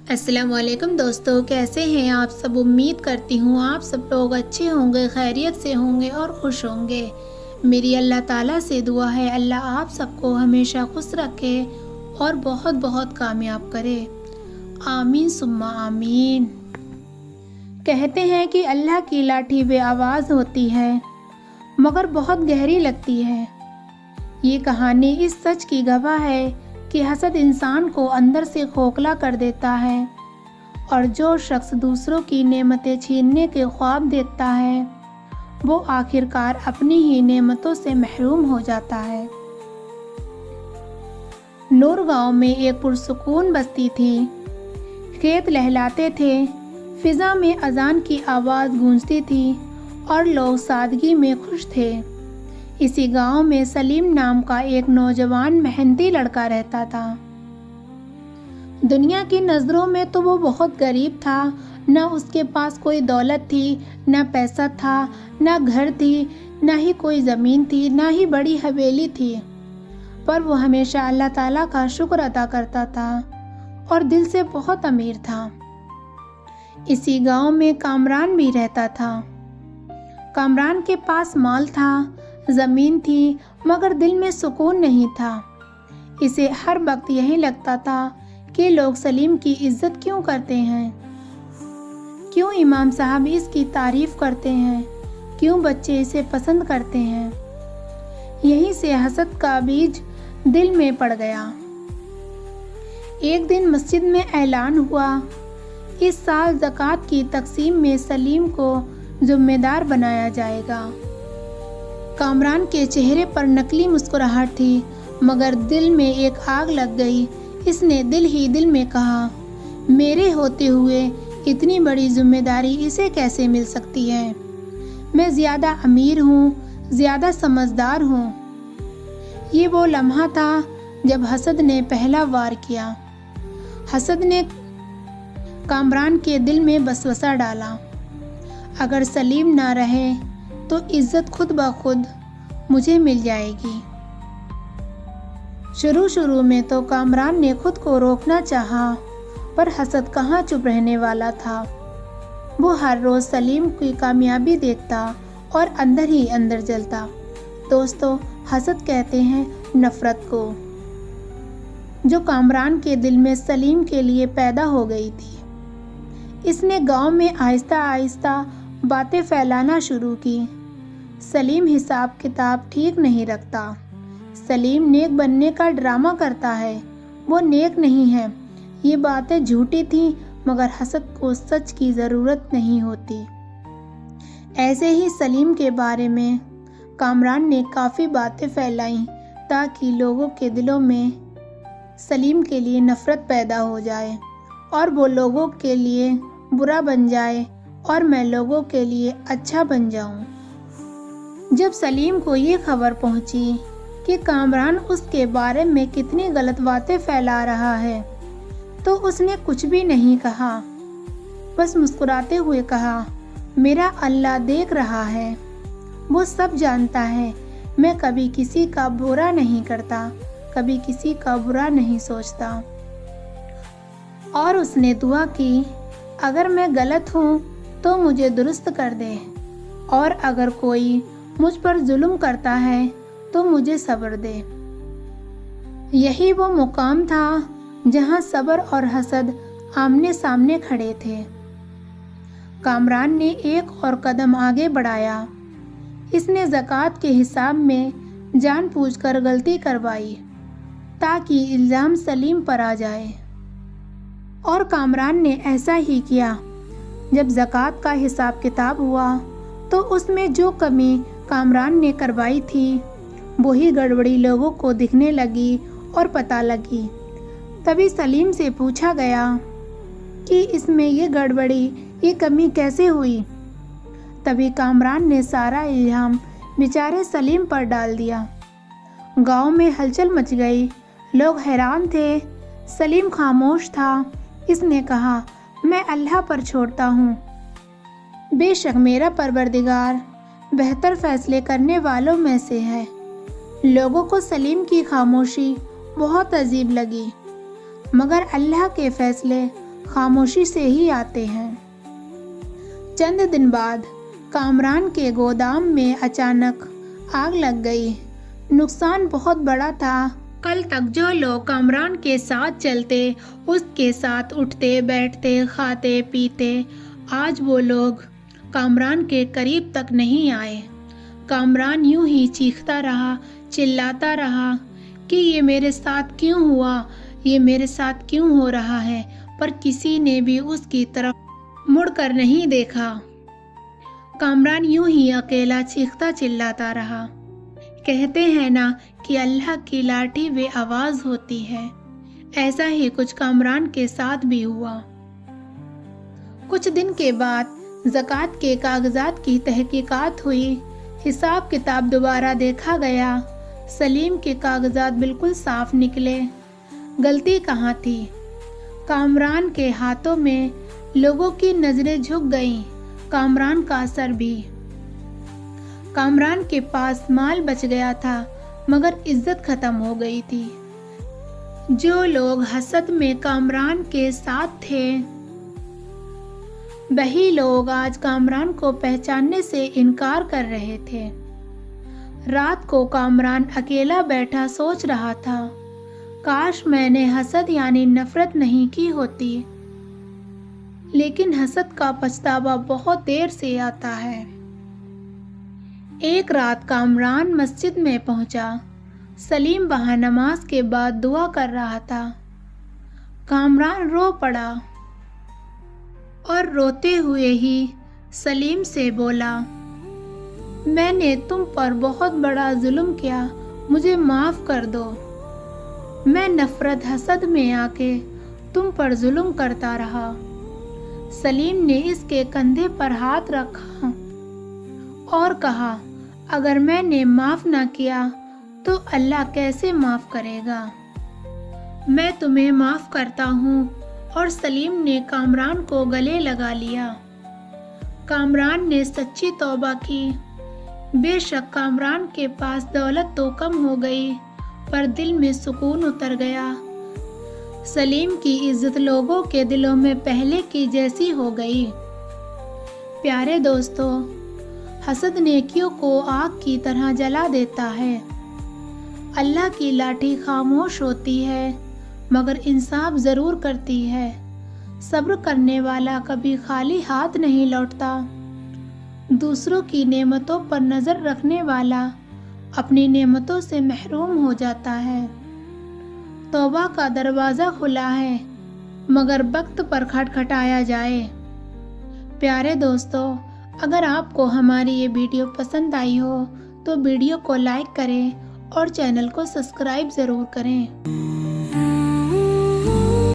السلام علیکم دوستو، کیسے ہیں آپ سب؟ امید کرتی ہوں آپ سب لوگ اچھے ہوں گے، خیریت سے ہوں گے اور خوش ہوں گے۔ میری اللہ تعالیٰ سے دعا ہے اللہ آپ سب کو ہمیشہ خوش رکھے اور بہت بہت کامیاب کرے، آمین ثم آمین۔ کہتے ہیں کہ اللہ کی لاٹھی بے آواز ہوتی ہے مگر بہت گہری لگتی ہے۔ یہ کہانی اس سچ کی گواہ ہے کہ حسد انسان کو اندر سے کھوکھلا کر دیتا ہے، اور جو شخص دوسروں کی نعمتیں چھیننے کے خواب دیکھتا ہے وہ آخرکار اپنی ہی نعمتوں سے محروم ہو جاتا ہے۔ نور گاؤں میں ایک پرسکون بستی تھی۔ کھیت لہلاتے تھے، فضا میں اذان کی آواز گونجتی تھی اور لوگ سادگی میں خوش تھے۔ اسی گاؤں میں سلیم نام کا ایک نوجوان محنتی لڑکا رہتا تھا۔ دنیا کی نظروں میں تو وہ بہت غریب تھا، نہ اس کے پاس کوئی دولت تھی، نہ پیسہ تھا، نہ گھر تھی، نہ ہی کوئی زمین تھی، نہ ہی بڑی حویلی تھی، پر وہ ہمیشہ اللہ تعالیٰ کا شکر ادا کرتا تھا اور دل سے بہت امیر تھا۔ اسی گاؤں میں کامران بھی رہتا تھا۔ کامران کے پاس مال تھا، زمین تھی، مگر دل میں سکون نہیں تھا۔ اسے ہر وقت یہی لگتا تھا کہ لوگ سلیم کی عزت کیوں کرتے ہیں، کیوں امام صاحب اس کی تعریف کرتے ہیں، کیوں بچے اسے پسند کرتے ہیں۔ یہیں سے حسد کا بیج دل میں پڑ گیا۔ ایک دن مسجد میں اعلان ہوا، اس سال زکوٰۃ کی تقسیم میں سلیم کو ذمہ دار بنایا جائے گا۔ کامران کے چہرے پر نقلی مسکراہٹ تھی، مگر دل میں ایک آگ لگ گئی۔ اس نے دل ہی دل میں کہا، میرے ہوتے ہوئے اتنی بڑی ذمہ داری اسے کیسے مل سکتی ہے؟ میں زیادہ امیر ہوں، زیادہ سمجھدار ہوں۔ یہ وہ لمحہ تھا جب حسد نے پہلا وار کیا۔ حسد نے کامران کے دل میں وسوسہ ڈالا، اگر سلیم نہ رہے تو عزت خود بخود مجھے مل جائے گی۔ شروع میں تو کامران نے خود کو روکنا چاہا، پر حسد کہاں چپ رہنے والا تھا۔ وہ ہر روز سلیم کی کامیابی دیکھتا اور اندر ہی اندر جلتا۔ دوستو، حسد کہتے ہیں نفرت کو، جو کامران کے دل میں سلیم کے لیے پیدا ہو گئی تھی۔ اس نے گاؤں میں آہستہ آہستہ باتیں پھیلانا شروع کی۔ سلیم حساب کتاب ٹھیک نہیں رکھتا، سلیم نیک بننے کا ڈرامہ کرتا ہے، وہ نیک نہیں ہے۔ یہ باتیں جھوٹی تھیں، مگر حسد کو سچ کی ضرورت نہیں ہوتی۔ ایسے ہی سلیم کے بارے میں کامران نے کافی باتیں پھیلائیں تاکہ لوگوں کے دلوں میں سلیم کے لیے نفرت پیدا ہو جائے اور وہ لوگوں کے لیے برا بن جائے اور میں لوگوں کے لیے اچھا بن جاؤں۔ جب سلیم کو یہ خبر پہنچی کہ کامران اس کے بارے میں کتنی غلط باتیں پھیلا رہا ہے تو اس نے کچھ بھی نہیں کہا، بس مسکراتے ہوئے کہا، میرا اللہ دیکھ رہا ہے، وہ سب جانتا ہے، میں کبھی کسی کا برا نہیں کرتا، کبھی کسی کا برا نہیں سوچتا۔ اور اس نے دعا کی، اگر میں غلط ہوں تو مجھے درست کر دے، اور اگر کوئی مجھ پر ظلم کرتا ہے تو مجھے صبر دے۔ یہی وہ مقام تھا جہاں صبر اور حسد آمنے سامنے کھڑے تھے۔ کامران نے ایک اور قدم آگے بڑھایا۔ اس نے زکوٰۃ کے حساب میں جان بوجھ کر غلطی کروائی تاکہ الزام سلیم پر آ جائے، اور کامران نے ایسا ہی کیا۔ جب زکوٰۃ کا حساب کتاب ہوا تو اس میں جو کمی کامران نے کروائی تھی وہی گڑبڑی لوگوں کو دکھنے لگی اور پتہ لگی۔ تبھی سلیم سے پوچھا گیا کہ اس میں یہ گڑبڑی، یہ کمی کیسے ہوئی؟ تبھی کامران نے سارا الزام بیچارے سلیم پر ڈال دیا۔ گاؤں میں ہلچل مچ گئی، لوگ حیران تھے، سلیم خاموش تھا۔ اس نے کہا، میں اللہ پر چھوڑتا ہوں، بے شک میرا پروردگار بہتر فیصلے کرنے والوں میں سے ہے۔ لوگوں کو سلیم کی خاموشی بہت عجیب لگی، مگر اللہ کے فیصلے خاموشی سے ہی آتے ہیں۔ چند دن بعد کامران کے گودام میں اچانک آگ لگ گئی۔ نقصان بہت بڑا تھا۔ کل تک جو لوگ کامران کے ساتھ چلتے، اس کے ساتھ اٹھتے بیٹھتے، کھاتے پیتے، آج وہ لوگ کامران کے قریب تک نہیں آئے۔ کامران یوں ہی چیختا رہا، چلاتا رہا کہ یہ میرے ساتھ کیوں ہوا، یہ میرے ساتھ کیوں ہو رہا ہے، پر کسی نے بھی اس کی طرف مڑ کر نہیں دیکھا۔ کامران یوں ہی اکیلا چیختا چلاتا رہا۔ کہتے ہیں نا کہ اللہ کی لاٹھی بے آواز ہوتی ہے، ایسا ہی کچھ کامران کے ساتھ بھی ہوا۔ کچھ دن کے بعد زکوٰۃ کے کاغذات کی تحقیقات ہوئی، حساب کتاب دوبارہ دیکھا گیا۔ سلیم کے کاغذات بالکل صاف نکلے۔ غلطی کہاں تھی؟ کامران کے ہاتھوں میں لوگوں کی نظریں جھک گئیں، کامران کا اثر بھی۔ کامران کے پاس مال بچ گیا تھا، مگر عزت ختم ہو گئی تھی۔ جو لوگ حسد میں کامران کے ساتھ تھے، وہی لوگ آج کامران کو پہچاننے سے انکار کر رہے تھے۔ رات کو کامران اکیلا بیٹھا سوچ رہا تھا، کاش میں نے حسد یعنی نفرت نہیں کی ہوتی۔ لیکن حسد کا پچھتاوا بہت دیر سے آتا ہے۔ ایک رات کامران مسجد میں پہنچا۔ سلیم وہاں نماز کے بعد دعا کر رہا تھا۔ کامران رو پڑا اور روتے ہوئے ہی سلیم سے بولا، میں نے تم پر بہت بڑا ظلم کیا، مجھے معاف کر دو۔ میں نفرت حسد میں آ کے تم پر ظلم کرتا رہا۔ سلیم نے اس کے کندھے پر ہاتھ رکھا اور کہا، اگر میں نے معاف نہ کیا تو اللہ کیسے معاف کرے گا؟ میں تمہیں معاف کرتا ہوں۔ اور سلیم نے کامران کو گلے لگا لیا۔ کامران نے سچی توبہ کی۔ بے شک کامران کے پاس دولت تو کم ہو گئی، پر دل میں سکون اتر گیا۔ سلیم کی عزت لوگوں کے دلوں میں پہلے کی جیسی ہو گئی۔ پیارے دوستو، حسد نیکیوں کو آگ کی طرح جلا دیتا ہے۔ اللہ کی لاٹھی خاموش ہوتی ہے، مگر انصاف ضرور کرتی ہے۔ صبر کرنے والا کبھی خالی ہاتھ نہیں لوٹتا۔ دوسروں کی نعمتوں پر نظر رکھنے والا اپنی نعمتوں سے محروم ہو جاتا ہے۔ توبہ کا دروازہ کھلا ہے، مگر وقت پر کھٹکھٹایا جائے۔ پیارے دوستو، اگر آپ کو ہماری یہ ویڈیو پسند آئی ہو تو ویڈیو کو لائک کریں اور چینل کو سبسکرائب ضرور کریں۔